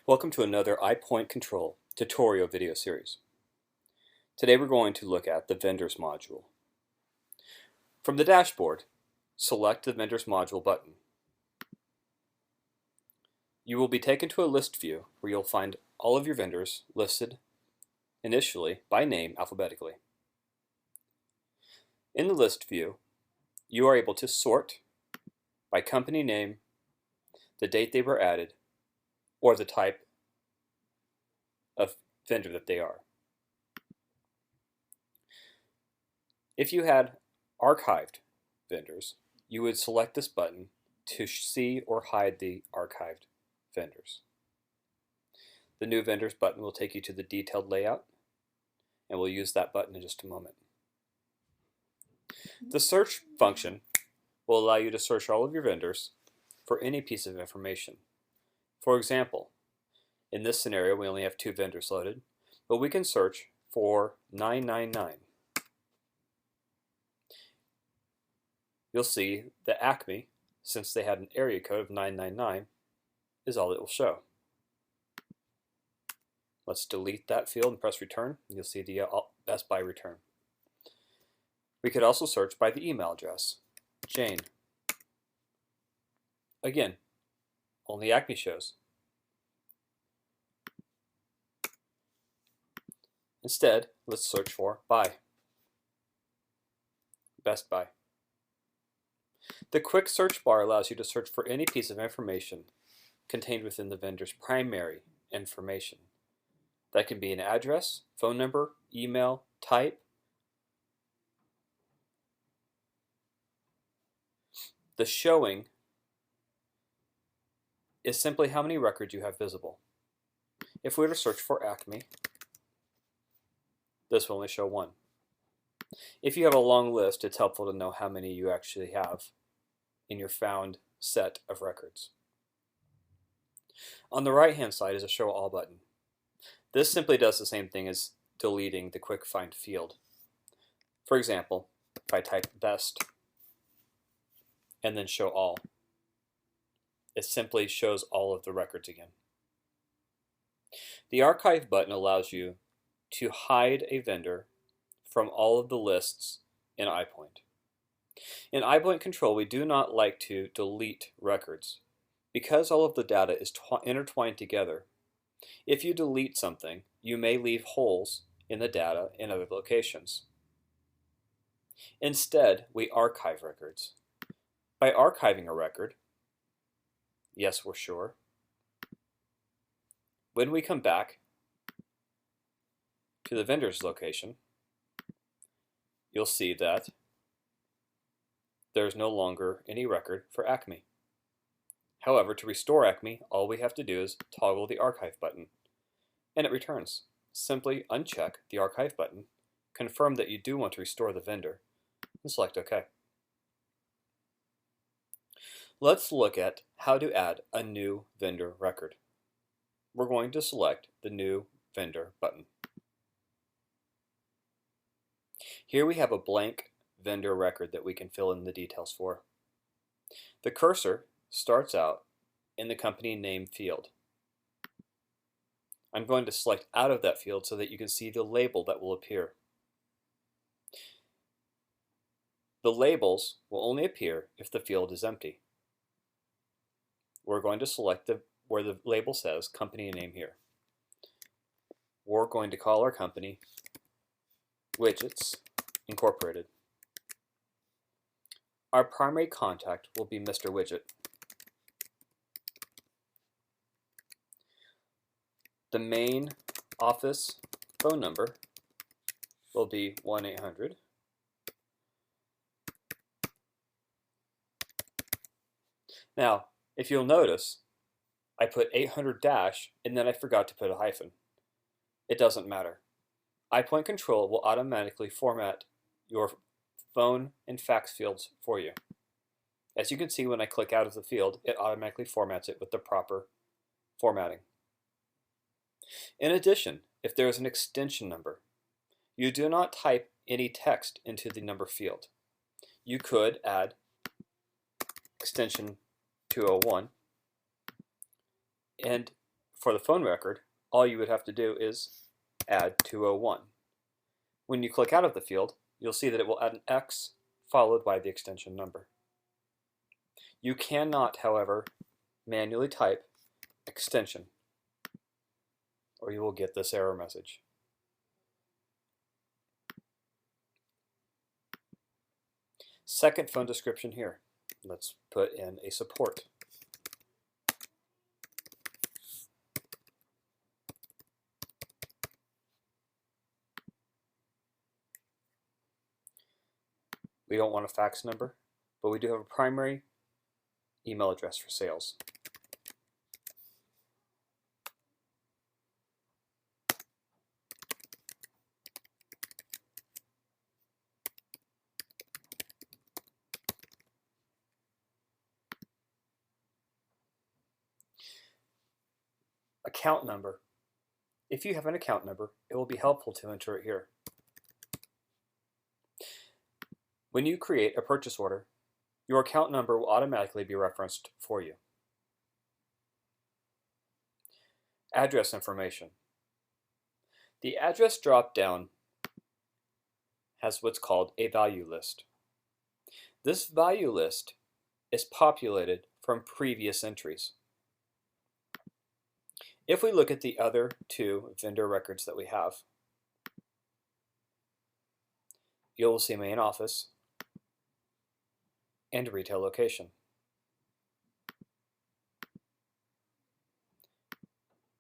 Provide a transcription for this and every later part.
Welcome to another iPoint Control tutorial video series. Today we're going to look at the Vendors module. From the dashboard, select the Vendors module button. You will be taken to a list view where you'll find all of your vendors listed initially by name alphabetically. In the list view, you are able to sort by company name, the date they were added, or the type of vendor that they are. If you had archived vendors, you would select this button to see or hide the archived vendors. The New Vendors button will take you to the detailed layout, and we'll use that button in just a moment. The search function will allow you to search all of your vendors for any piece of information. For example, in this scenario we only have 2 vendors loaded, but we can search for 999. You'll see that Acme, since they had an area code of 999, is all it will show. Let's delete that field and press return. You'll see the Best Buy return. We could also search by the email address, Jane. Again, only Acme shows. Instead, let's search for Buy. Best Buy. The quick search bar allows you to search for any piece of information contained within the vendor's primary information. That can be an address, phone number, email, type. The showing is simply how many records you have visible. If we were to search for Acme, this will only show 1. If you have a long list, it's helpful to know how many you actually have in your found set of records. On the right hand side is a Show All button. This simply does the same thing as deleting the quick find field. For example, if I type best and then show all, it simply shows all of the records again. The archive button allows you to hide a vendor from all of the lists in iPoint. In iPoint Control, we do not like to delete records. Because all of the data is intertwined together, if you delete something, you may leave holes in the data in other locations. Instead, we archive records. By archiving a record, yes, we're sure, when we come back to the vendor's location, you'll see that there's no longer any record for Acme. However, to restore Acme, all we have to do is toggle the archive button, and it returns. Simply uncheck the archive button, confirm that you do want to restore the vendor, and select OK. Let's look at how to add a new vendor record. We're going to select the New Vendor button. Here we have a blank vendor record that we can fill in the details for. The cursor starts out in the company name field. I'm going to select out of that field so that you can see the label that will appear. The labels will only appear if the field is empty. We're going to select where the label says company name here. We're going to call our company Widgets Incorporated. Our primary contact will be Mr. Widget. The main office phone number will be 1-800. Now, if you'll notice, I put 800 dash and then I forgot to put a hyphen. It doesn't matter. iPoint Control will automatically format your phone and fax fields for you. As you can see, when I click out of the field, it automatically formats it with the proper formatting. In addition, if there is an extension number, you do not type any text into the number field. You could add extension 201 and For the phone record, all you would have to do is add 201. When you click out of the field, you'll see that it will add an X followed by the extension number. You cannot, however, manually type extension, or you will get this error message. Second phone description here. Let's put in a support. We don't want a fax number, but we do have a primary email address for sales. Account number. If you have an account number, it will be helpful to enter it here. When you create a purchase order, your account number will automatically be referenced for you. Address information. The address drop-down has what's called a value list. This value list is populated from previous entries. If we look at the other two vendor records that we have, you'll see main office and retail location.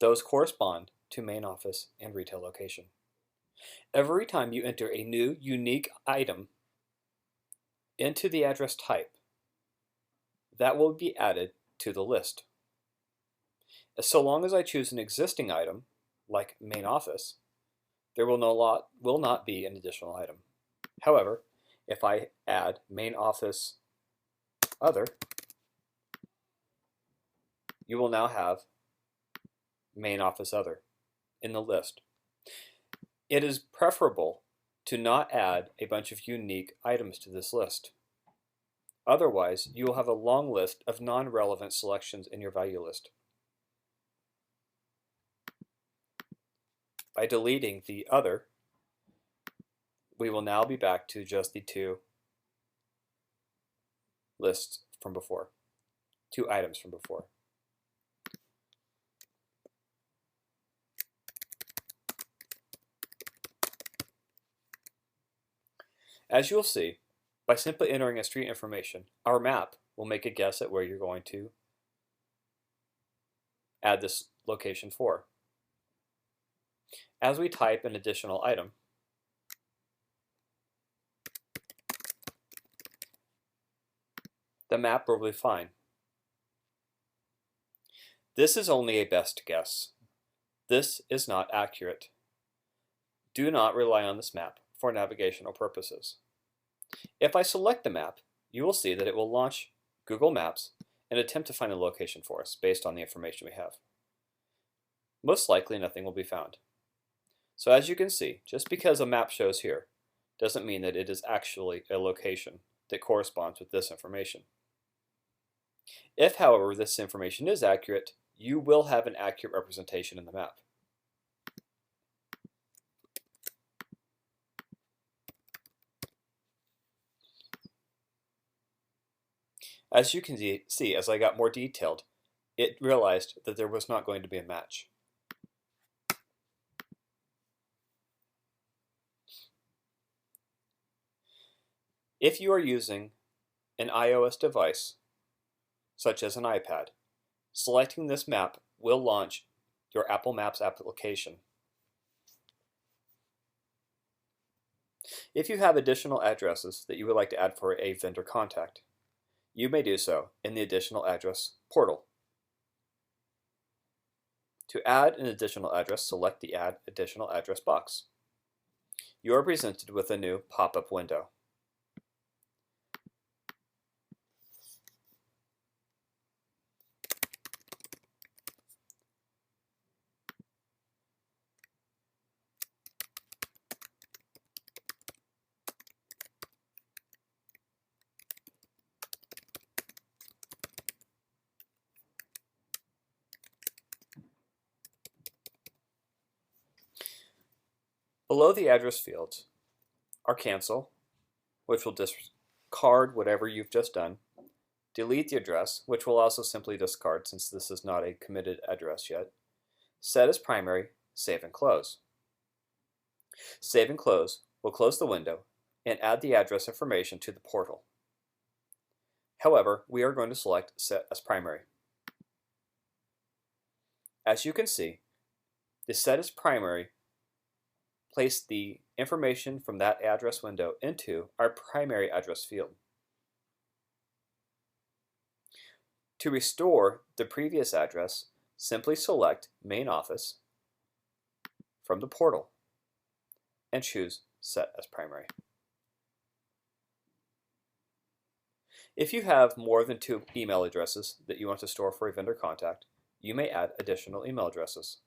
Those correspond to main office and retail location. Every time you enter a new unique item into the address type, that will be added to the list. So long as I choose an existing item, like main office, there will not be an additional item. However, if I add main office other, you will now have main office other in the list. It is preferable to not add a bunch of unique items to this list. Otherwise, you will have a long list of non-relevant selections in your value list. By deleting the other, we will now be back to just the two lists from before, two items from before. As you'll see, by simply entering a street information, our map will make a guess at where you're going to add this location for. As we type an additional item, the map will be fine. This is only a best guess. This is not accurate. Do not rely on this map for navigational purposes. If I select the map, you will see that it will launch Google Maps and attempt to find a location for us based on the information we have. Most likely nothing will be found. So as you can see, just because a map shows here doesn't mean that it is actually a location that corresponds with this information. If, however, this information is accurate, you will have an accurate representation in the map. As you can see, as I got more detailed, it realized that there was not going to be a match. If you are using an iOS device, such as an iPad, selecting this map will launch your Apple Maps application. If you have additional addresses that you would like to add for a vendor contact, you may do so in the additional address portal. To add an additional address, select the Add Additional Address box. You are presented with a new pop-up window. Below the address fields are cancel, which will discard whatever you've just done, delete the address, which will also simply discard since this is not a committed address yet, set as primary, save and close. Save and close will close the window and add the address information to the portal. However, we are going to select Set as Primary. As you can see, the Set as Primary placed the information from that address window into our primary address field. To restore the previous address, simply select Main Office from the portal and choose Set as Primary. If you have more than 2 email addresses that you want to store for a vendor contact, you may add additional email addresses.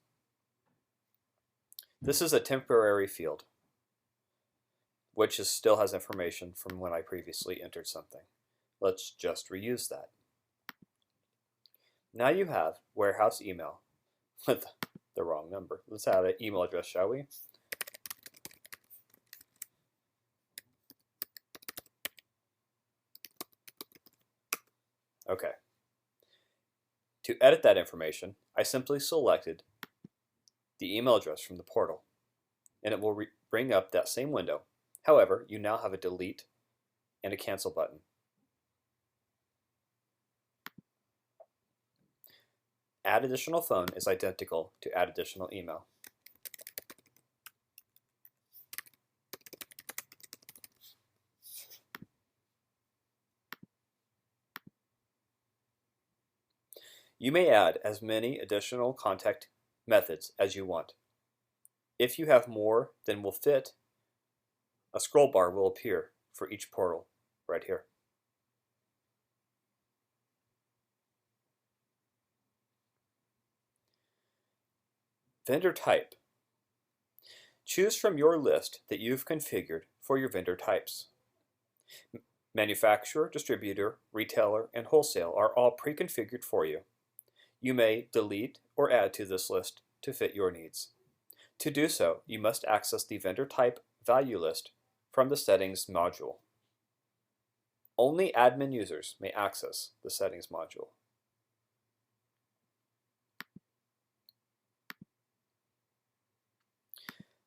This is a temporary field, which still has information from when I previously entered something. Let's just reuse that. Now you have warehouse email with the wrong number. Let's add an email address, shall we? Okay. To edit that information, I simply selected the email address from the portal, and it will bring up that same window. However, you now have a delete and a cancel button. Add additional phone is identical to add additional email. You may add as many additional contact methods as you want. If you have more than will fit, a scroll bar will appear for each portal right here. Vendor type. Choose from your list that you've configured for your vendor types. Manufacturer, distributor, retailer, and wholesale are all pre-configured for you. You may delete or add to this list to fit your needs. To do so, you must access the vendor type value list from the settings module. Only admin users may access the settings module.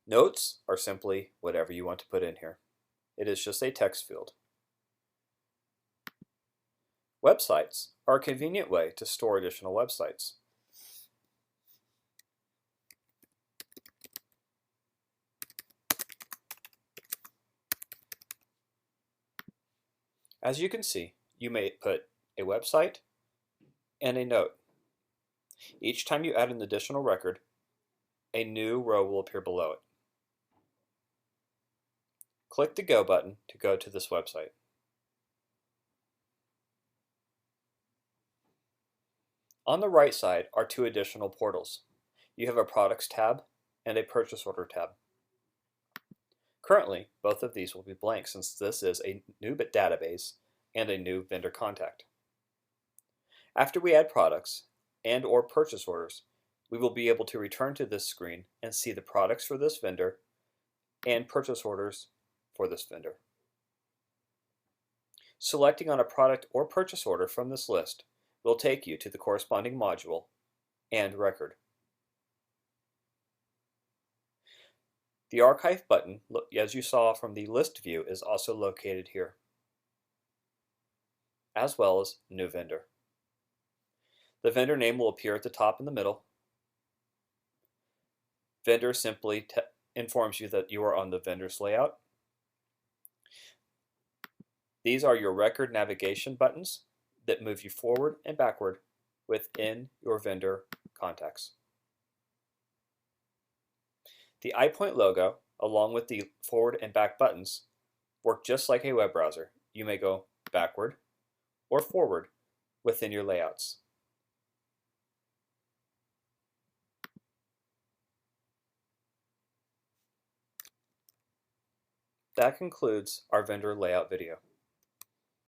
Notes are simply whatever you want to put in here. It is just a text field. Websites are a convenient way to store additional websites. As you can see, you may put a website and a note. Each time you add an additional record, a new row will appear below it. Click the Go button to go to this website. On the right side are 2 additional portals. You have a Products tab and a Purchase Order tab. Currently, both of these will be blank since this is a new database and a new vendor contact. After we add products and/or purchase orders, we will be able to return to this screen and see the products for this vendor and purchase orders for this vendor. Selecting on a product or purchase order from this list will take you to the corresponding module and record. The Archive button, as you saw from the list view, is also located here, as well as New Vendor. The vendor name will appear at the top in the middle. Vendor simply informs you that you are on the vendor's layout. These are your record navigation buttons that move you forward and backward within your vendor contacts. The iPoint logo, along with the forward and back buttons, work just like a web browser. You may go backward or forward within your layouts. That concludes our vendor layout video.